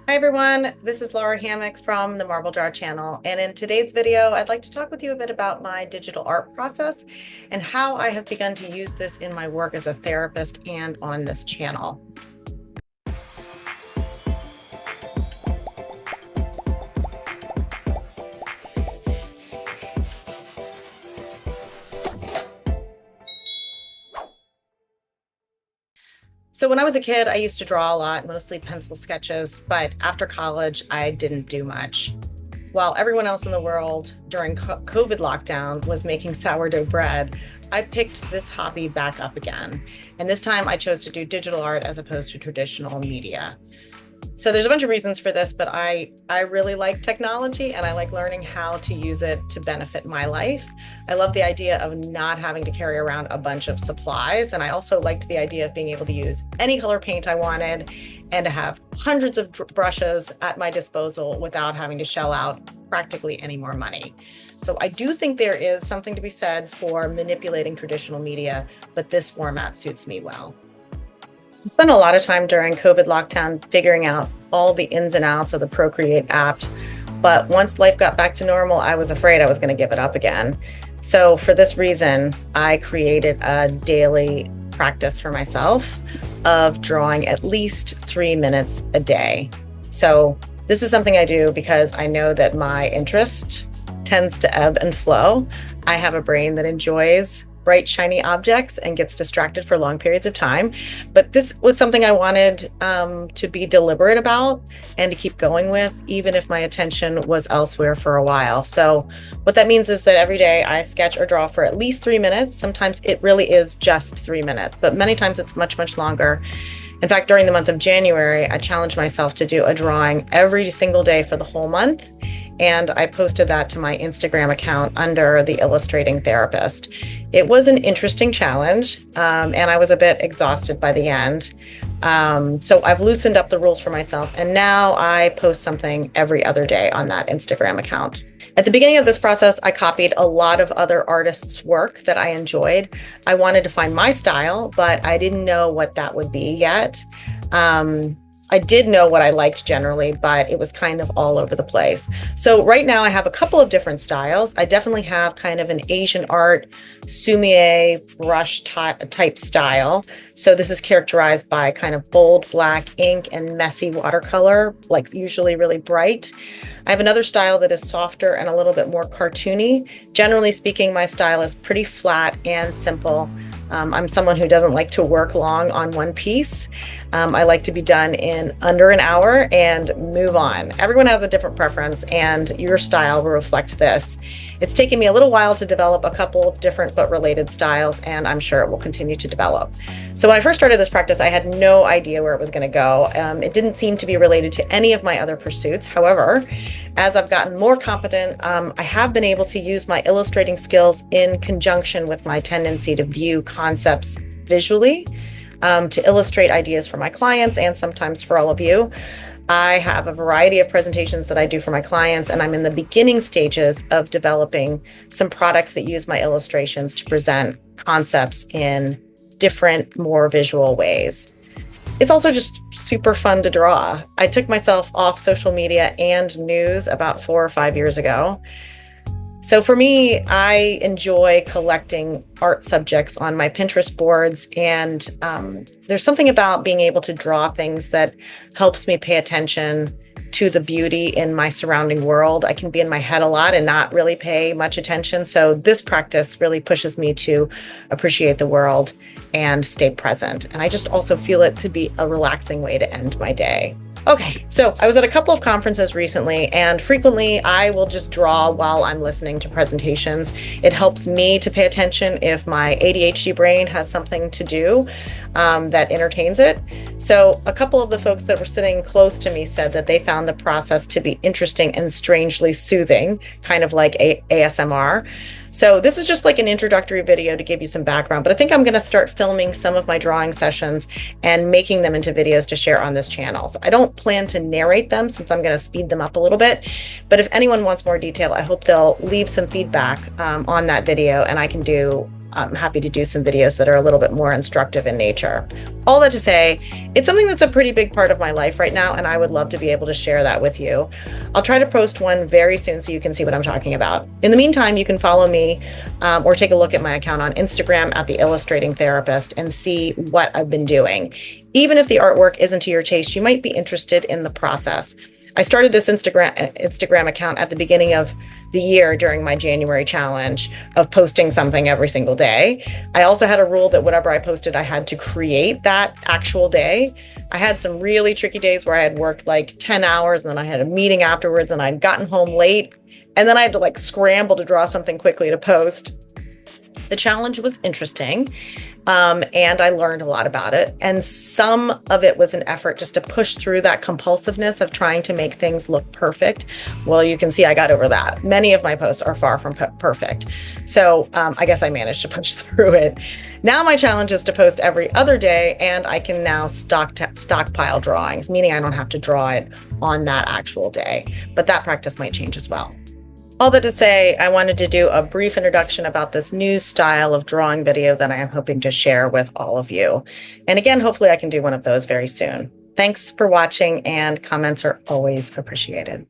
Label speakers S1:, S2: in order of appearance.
S1: Hi everyone, this is Laura Hammock from the Marble Jar channel, and in today's video I'd like to talk with you a bit about my digital art process and how I have begun to use this in my work as a therapist and on this channel. So when I was a kid, I used to draw a lot, mostly pencil sketches, but after college, I didn't do much. While everyone else in the world during COVID lockdown was making sourdough bread, I picked this hobby back up again. And this time I chose to do digital art as opposed to traditional media. So there's a bunch of reasons for this, but I really like technology and I like learning how to use it to benefit my life. I love the idea of not having to carry around a bunch of supplies. And I also liked the idea of being able to use any color paint I wanted and to have hundreds of brushes at my disposal without having to shell out practically any more money. So I do think there is something to be said for manipulating traditional media, but this format suits me well. Spent a lot of time during COVID lockdown figuring out all the ins and outs of the Procreate app. But once life got back to normal, I was afraid I was going to give it up again. So for this reason, I created a daily practice for myself of drawing at least 3 minutes a day. So this is something I do because I know that my interest tends to ebb and flow. I have a brain that enjoys bright, shiny objects and gets distracted for long periods of time. But this was something I wanted to be deliberate about and to keep going with, even if my attention was elsewhere for a while. So what that means is that every day I sketch or draw for at least 3 minutes. Sometimes it really is just 3 minutes, but many times it's much, much longer. In fact, during the month of January, I challenged myself to do a drawing every single day for the whole month. And I posted that to my Instagram account under the Illustrating Therapist. It was an interesting challenge, and I was a bit exhausted by the end. So I've loosened up the rules for myself, and now I post something every other day on that Instagram account. At the beginning of this process, I copied a lot of other artists' work that I enjoyed. I wanted to find my style, but I didn't know what that would be yet. I did know what I liked generally, but it was kind of all over the place. So right now I have a couple of different styles. I definitely have kind of an Asian art sumi brush type style. So this is characterized by kind of bold black ink and messy watercolor, like usually really bright. I have another style that is softer and a little bit more cartoony. Generally speaking, my style is pretty flat and simple. I'm someone who doesn't like to work long on one piece. I like to be done in under an hour and move on. Everyone has a different preference, and your style will reflect this. It's taken me a little while to develop a couple of different but related styles, and I'm sure it will continue to develop. So when I first started this practice, I had no idea where it was going to go. It didn't seem to be related to any of my other pursuits. However, as I've gotten more confident, I have been able to use my illustrating skills in conjunction with my tendency to view concepts visually, to illustrate ideas for my clients and sometimes for all of you. I have a variety of presentations that I do for my clients, and I'm in the beginning stages of developing some products that use my illustrations to present concepts in different, more visual ways. It's also just super fun to draw. I took myself off social media and news about 4 or 5 years ago. So for me, I enjoy collecting art subjects on my Pinterest boards, and there's something about being able to draw things that helps me pay attention to the beauty in my surrounding world. I can be in my head a lot and not really pay much attention. So this practice really pushes me to appreciate the world and stay present. And I just also feel it to be a relaxing way to end my day. Okay, so I was at a couple of conferences recently, and frequently I will just draw while I'm listening to presentations. It helps me to pay attention if my ADHD brain has something to do that entertains it. So a couple of the folks that were sitting close to me said that they found the process to be interesting and strangely soothing, kind of like ASMR. So this is just like an introductory video to give you some background, but I think I'm going to start filming some of my drawing sessions and making them into videos to share on this channel. So I don't plan to narrate them since I'm going to speed them up a little bit, but if anyone wants more detail, I hope they'll leave some feedback on that video, and I can do I'm happy to do some videos that are a little bit more instructive in nature. All that to say, it's something that's a pretty big part of my life right now, and I would love to be able to share that with you. I'll try to post one very soon so you can see what I'm talking about. In the meantime, you can follow me or take a look at my account on Instagram at The Illustrating Therapist and see what I've been doing. Even if the artwork isn't to your taste, you might be interested in the process. I started this Instagram account at the beginning of the year during my January challenge of posting something every single day. I also had a rule that whatever I posted, I had to create that actual day. I had some really tricky days where I had worked like 10 hours and then I had a meeting afterwards and I'd gotten home late and then I had to like scramble to draw something quickly to post. The challenge was interesting. And I learned a lot about it. And some of it was an effort just to push through that compulsiveness of trying to make things look perfect. Well, you can see I got over that. Many of my posts are far from perfect. So I guess I managed to push through it. Now my challenge is to post every other day, and I can now stockpile drawings, meaning I don't have to draw it on that actual day. But that practice might change as well. All that to say, I wanted to do a brief introduction about this new style of drawing video that I am hoping to share with all of you. And again, hopefully I can do one of those very soon. Thanks for watching, and comments are always appreciated.